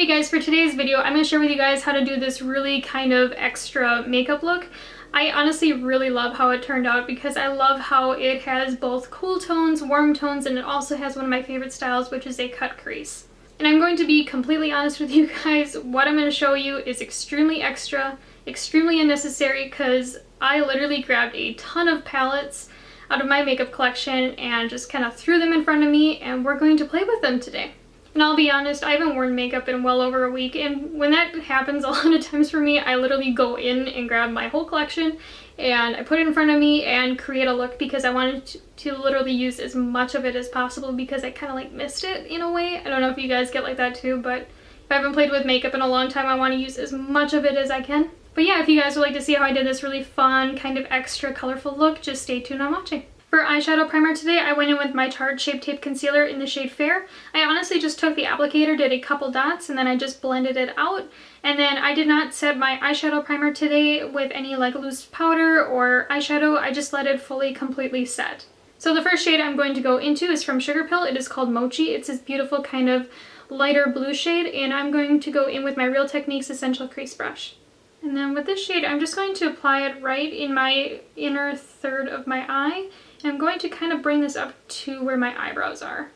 Hey guys, for today's video, I'm going to share with you guys how to do this really kind of extra makeup look. I honestly really love how it turned out because I love how it has both cool tones, warm tones, and it also has one of my favorite styles, which is a cut crease. And I'm going to be completely honest with you guys, what I'm going to show you is extremely extra, extremely unnecessary, because I literally grabbed a ton of palettes out of my makeup collection and just kind of threw them in front of me, and we're going to play with them today. And I'll be honest, I haven't worn makeup in well over a week, and when that happens a lot of times for me, I literally go in and grab my whole collection and I put it in front of me and create a look because I wanted to literally use as much of it as possible because I kind of like missed it in a way. I don't know if you guys get like that too, but if I haven't played with makeup in a long time, I want to use as much of it as I can. But yeah, if you guys would like to see how I did this really fun, kind of extra colorful look, just stay tuned on watching. For eyeshadow primer today, I went in with my Tarte Shape Tape Concealer in the shade Fair. I honestly just took the applicator, did a couple dots, and then I just blended it out. And then I did not set my eyeshadow primer today with any like loose powder or eyeshadow. I just let it fully, completely set. So the first shade I'm going to go into is from Sugarpill. It is called Mochi. It's this beautiful kind of lighter blue shade, and I'm going to go in with my Real Techniques Essential Crease Brush. And then with this shade, I'm just going to apply it right in my inner third of my eye. I'm going to kind of bring this up to where my eyebrows are.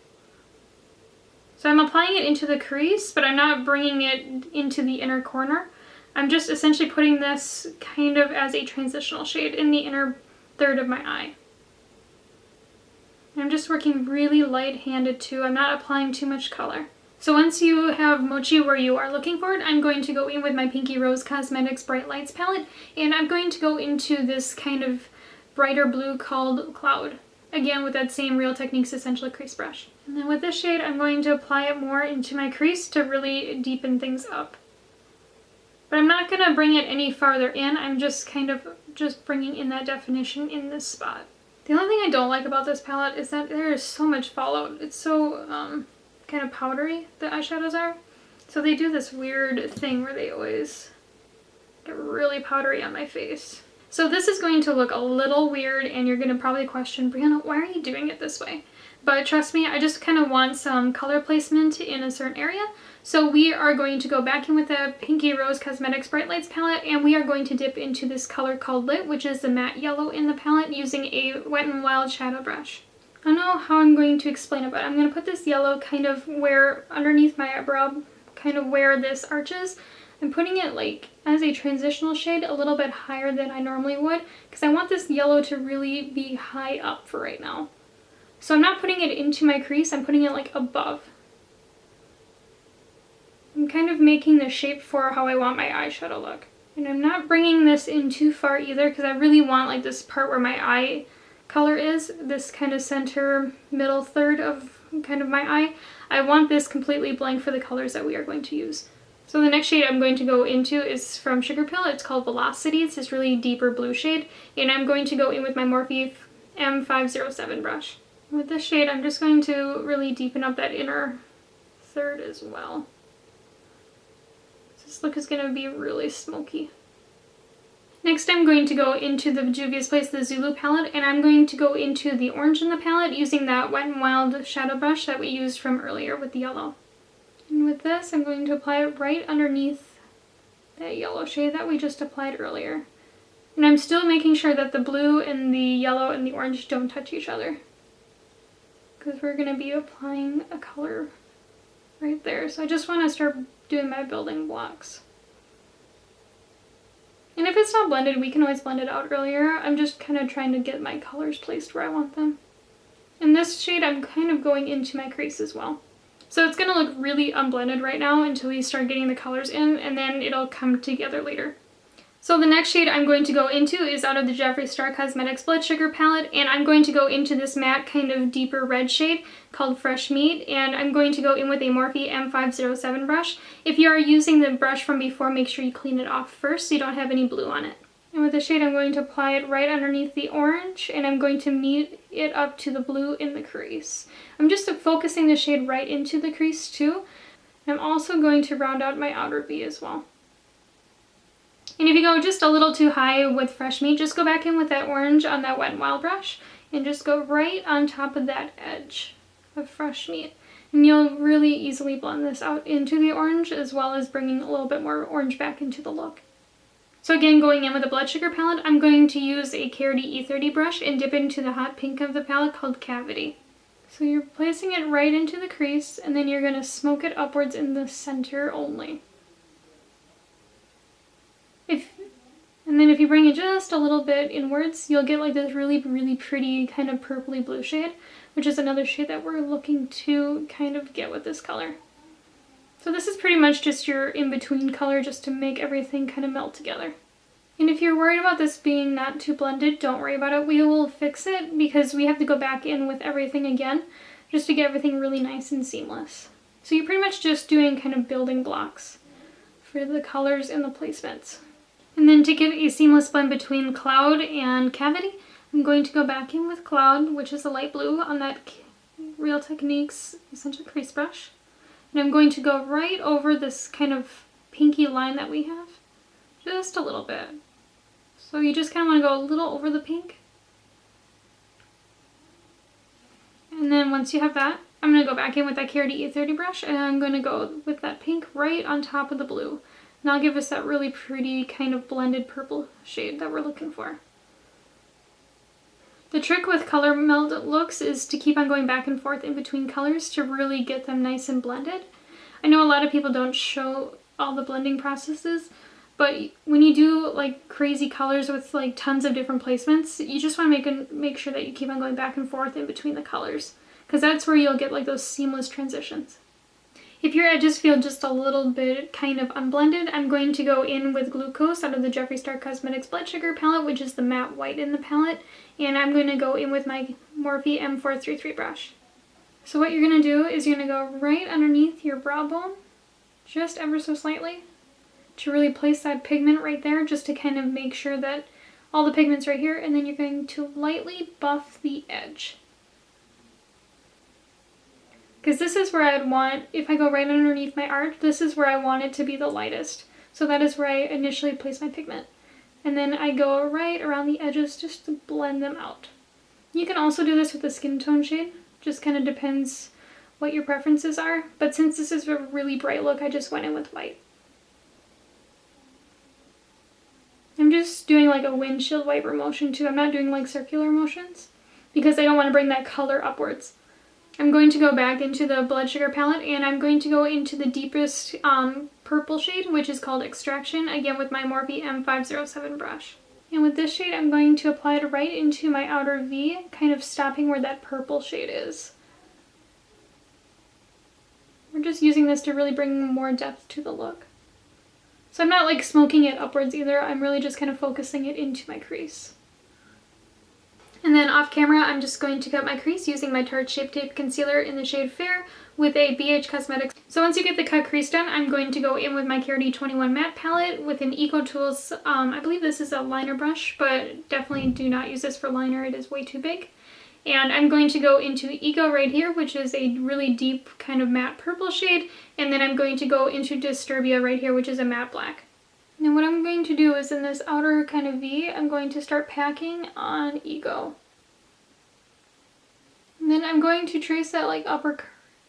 So I'm applying it into the crease, but I'm not bringing it into the inner corner. I'm just essentially putting this kind of as a transitional shade in the inner third of my eye. And I'm just working really light-handed too. I'm not applying too much color. So once you have Mochi where you are looking for it, I'm going to go in with my Pinky Rose Cosmetics Bright Lights palette, and I'm going to go into this kind of brighter blue called Cloud, again with that same Real Techniques Essential Crease Brush. And then with this shade, I'm going to apply it more into my crease to really deepen things up. But I'm not going to bring it any farther in, I'm just kind of bringing in that definition in this spot. The only thing I don't like about this palette is that there is so much fallout. It's so kind of powdery, the eyeshadows are. So they do this weird thing where they always get really powdery on my face. So this is going to look a little weird, and you're going to probably question, Breyonna, why are you doing it this way? But trust me, I just kind of want some color placement in a certain area. So we are going to go back in with the Pinky Rose Cosmetics Bright Lights palette, and we are going to dip into this color called Lit, which is the matte yellow in the palette, using a Wet n Wild shadow brush. I don't know how I'm going to explain it, but I'm going to put this yellow kind of where, underneath my eyebrow, kind of where this arches. I'm putting it like as a transitional shade a little bit higher than I normally would because I want this yellow to really be high up for right now. So I'm not putting it into my crease, I'm putting it like above. I'm kind of making the shape for how I want my eyeshadow look. And I'm not bringing this in too far either because I really want like this part where my eye color is, this kind of center middle third of kind of my eye. I want this completely blank for the colors that we are going to use. So the next shade I'm going to go into is from Sugarpill. It's called Velocity. It's this really deeper blue shade. And I'm going to go in with my Morphe M507 brush. With this shade, I'm just going to really deepen up that inner third as well. This look is going to be really smoky. Next, I'm going to go into the Juvias Place, the Zulu palette, and I'm going to go into the orange in the palette using that Wet n Wild shadow brush that we used from earlier with the yellow. And with this, I'm going to apply it right underneath that yellow shade that we just applied earlier. And I'm still making sure that the blue and the yellow and the orange don't touch each other, because we're going to be applying a color right there. So I just want to start doing my building blocks. And if it's not blended, we can always blend it out earlier. I'm just kind of trying to get my colors placed where I want them. In this shade, I'm kind of going into my crease as well. So it's going to look really unblended right now until we start getting the colors in, and then it'll come together later. So the next shade I'm going to go into is out of the Jeffree Star Cosmetics Blood Sugar palette, and I'm going to go into this matte kind of deeper red shade called Fresh Meat, and I'm going to go in with a Morphe M507 brush. If you are using the brush from before, make sure you clean it off first so you don't have any blue on it. And with the shade, I'm going to apply it right underneath the orange, and I'm going to meet it up to the blue in the crease. I'm just focusing the shade right into the crease too. I'm also going to round out my outer V as well. And if you go just a little too high with Fresh Meat, just go back in with that orange on that Wet n Wild brush and just go right on top of that edge of Fresh Meat. And you'll really easily blend this out into the orange, as well as bringing a little bit more orange back into the look. So again, going in with a blood sugar palette, I'm going to use a Paaaarty E30 brush and dip into the hot pink of the palette called Cavity. So you're placing it right into the crease, and then you're going to smoke it upwards in the center only. And then if you bring it just a little bit inwards, you'll get like this really, really pretty kind of purpley blue shade, which is another shade that we're looking to kind of get with this color. So this is pretty much just your in-between color, just to make everything kind of melt together. And if you're worried about this being not too blended, don't worry about it. We will fix it because we have to go back in with everything again, just to get everything really nice and seamless. So you're pretty much just doing kind of building blocks for the colors and the placements. And then to get a seamless blend between Cloud and Cavity, I'm going to go back in with Cloud, which is a light blue, on that Real Techniques Essential Crease brush. And I'm going to go right over this kind of pinky line that we have, just a little bit. So you just kind of want to go a little over the pink. And then once you have that, I'm going to go back in with that Paaaarty E30 brush, and I'm going to go with that pink right on top of the blue. And that'll give us that really pretty kind of blended purple shade that we're looking for. The trick with color melt looks is to keep on going back and forth in between colors to really get them nice and blended. I know a lot of people don't show all the blending processes, but when you do like crazy colors with like tons of different placements, you just want to make sure that you keep on going back and forth in between the colors, because that's where you'll get like those seamless transitions. If your edges feel just a little bit kind of unblended, I'm going to go in with Glucose out of the Jeffree Star Cosmetics Blood Sugar palette, which is the matte white in the palette, and I'm going to go in with my Morphe M433 brush. So what you're going to do is you're going to go right underneath your brow bone, just ever so slightly, to really place that pigment right there, just to kind of make sure that all the pigment's right here, and then you're going to lightly buff the edge. Because this is where I'd want, if I go right underneath my art, this is where I want it to be the lightest. So that is where I initially place my pigment. And then I go right around the edges just to blend them out. You can also do this with a skin tone shade, just kind of depends what your preferences are. But since this is a really bright look, I just went in with white. I'm just doing like a windshield wiper motion too. I'm not doing like circular motions because I don't want to bring that color upwards. I'm going to go back into the Blood Sugar palette, and I'm going to go into the deepest purple shade, which is called Extraction, again with my Morphe M507 brush. And with this shade, I'm going to apply it right into my outer V, kind of stopping where that purple shade is. We're just using this to really bring more depth to the look. So I'm not like smoking it upwards either, I'm really just kind of focusing it into my crease. And then off camera, I'm just going to cut my crease using my Tarte Shape Tape Concealer in the shade Fair with a BH Cosmetics. So once you get the cut crease done, I'm going to go in with my Paaaarty 21 Matte Palette with an Eco Tools, I believe this is a liner brush, but definitely do not use this for liner, it is way too big. And I'm going to go into Eco right here, which is a really deep kind of matte purple shade, and then I'm going to go into Disturbia right here, which is a matte black. Now what I'm going to do is in this outer kind of V, I'm going to start packing on Ego. And then I'm going to trace that like upper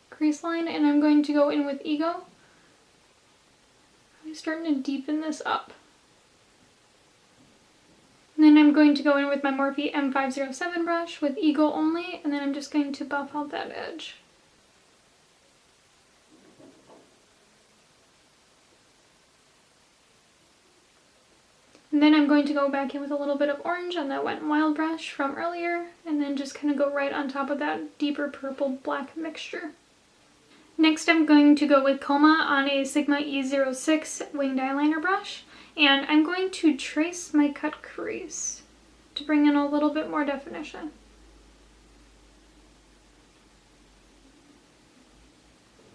crease line, and I'm going to go in with Ego. I'm starting to deepen this up. And then I'm going to go in with my Morphe M507 brush with Ego only, and then I'm just going to buff out that edge. And then I'm going to go back in with a little bit of orange on that Wet n Wild brush from earlier, and then just kind of go right on top of that deeper purple black mixture. Next I'm going to go with Coma on a Sigma E06 winged eyeliner brush, and I'm going to trace my cut crease to bring in a little bit more definition.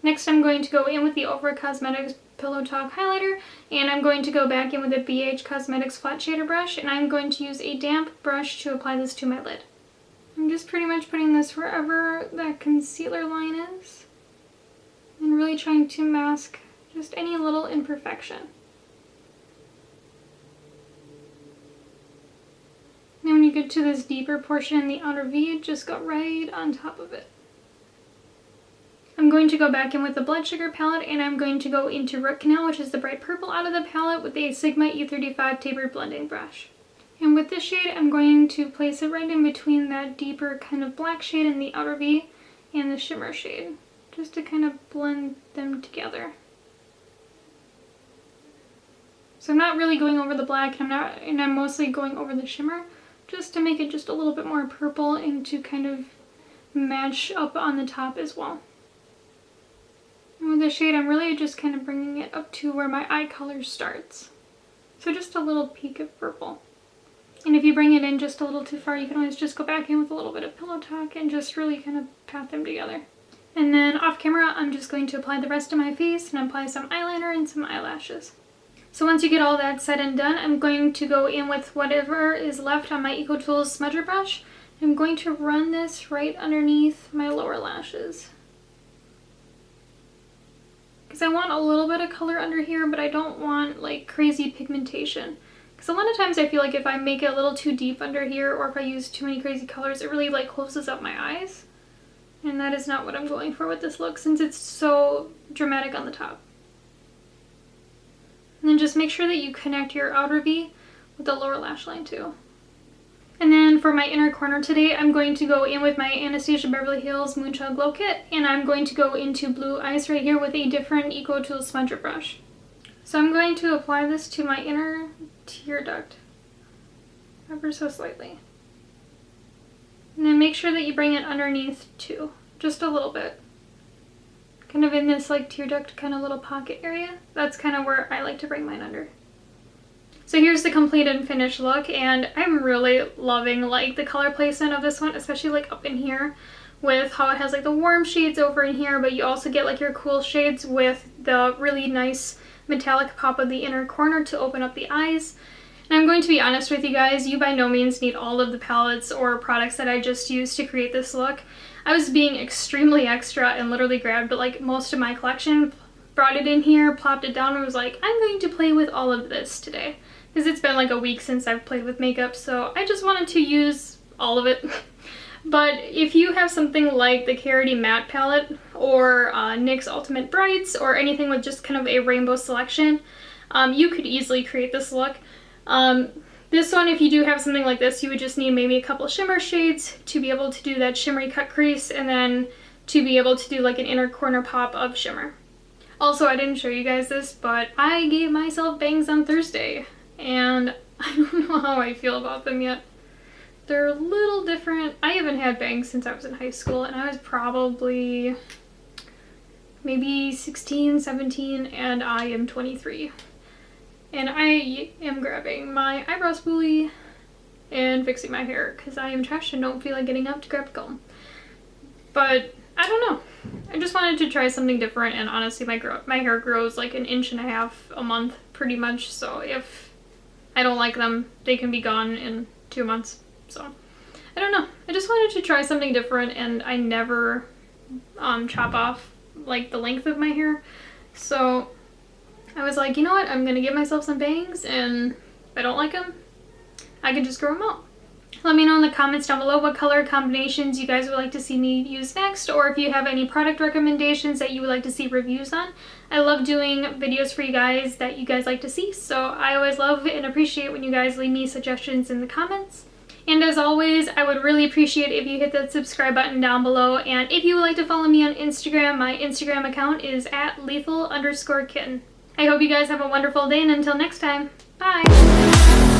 Next I'm going to go in with the Ofra Cosmetics Pillow Talk highlighter, and I'm going to go back in with a BH Cosmetics flat shader brush, and I'm going to use a damp brush to apply this to my lid. I'm just pretty much putting this wherever that concealer line is, and really trying to mask just any little imperfection. Now when you get to this deeper portion in the outer V, just go right on top of it. I'm going to go back in with the Blood Sugar palette, and I'm going to go into Root Canal, which is the bright purple out of the palette, with a Sigma E35 tapered blending brush. And with this shade, I'm going to place it right in between that deeper kind of black shade in the outer V and the shimmer shade, just to kind of blend them together. So I'm not really going over the black, and I'm mostly going over the shimmer, just to make it just a little bit more purple and to kind of match up on the top as well. And with this shade, I'm really just kind of bringing it up to where my eye color starts. So just a little peak of purple. And if you bring it in just a little too far, you can always just go back in with a little bit of Pillow Talk and just really kind of pat them together. And then off camera, I'm just going to apply the rest of my face and apply some eyeliner and some eyelashes. So once you get all that said and done, I'm going to go in with whatever is left on my EcoTools smudger brush. I'm going to run this right underneath my lower lashes. Because I want a little bit of color under here, but I don't want like crazy pigmentation. Because a lot of times I feel like if I make it a little too deep under here, or if I use too many crazy colors, it really like closes up my eyes. And that is not what I'm going for with this look, since it's so dramatic on the top. And then just make sure that you connect your outer V with the lower lash line too. And then for my inner corner today, I'm going to go in with my Anastasia Beverly Hills Moonchild Glow Kit, and I'm going to go into Blue Eyes right here with a different EcoTools smudger brush. So I'm going to apply this to my inner tear duct, ever so slightly. And then make sure that you bring it underneath too, just a little bit. Kind of in this like tear duct kind of little pocket area. That's kind of where I like to bring mine under. So here's the complete and finished look, and I'm really loving like the color placement of this one, especially like up in here with how it has like the warm shades over in here, but you also get like your cool shades with the really nice metallic pop of the inner corner to open up the eyes. And I'm going to be honest with you guys, you by no means need all of the palettes or products that I just used to create this look. I was being extremely extra and literally grabbed like most of my collection, brought it in here, plopped it down, and was like, I'm going to play with all of this today. Because it's been like a week since I've played with makeup, so I just wanted to use all of it. But if you have something like the Paaaarty Matte Palette or NYX Ultimate Brights or anything with just kind of a rainbow selection, you could easily create this look. This one, if you do have something like this, you would just need maybe a couple shimmer shades to be able to do that shimmery cut crease, and then to be able to do like an inner corner pop of shimmer. Also, I didn't show you guys this, but I gave myself bangs on Thursday, and I don't know how I feel about them yet. They're a little different. I haven't had bangs since I was in high school, and I was probably maybe 16, 17, and I am 23. And I am grabbing my eyebrow spoolie and fixing my hair because I am trash and don't feel like getting up to grab a comb. But I don't know. I just wanted to try something different, and honestly my hair grows like 1.5 inches a month pretty much, so if I don't like them, they can be gone in 2 months. So I don't know. I just wanted to try something different, and I never chop off like the length of my hair. So I was like, you know what, I'm gonna give myself some bangs, and if I don't like them, I can just grow them out. Let me know in the comments down below what color combinations you guys would like to see me use next, or if you have any product recommendations that you would like to see reviews on. I love doing videos for you guys that you guys like to see, so I always love and appreciate when you guys leave me suggestions in the comments. And as always, I would really appreciate if you hit that subscribe button down below, and if you would like to follow me on Instagram, my Instagram account is @lethal_kitten. I hope you guys have a wonderful day, and until next time, bye!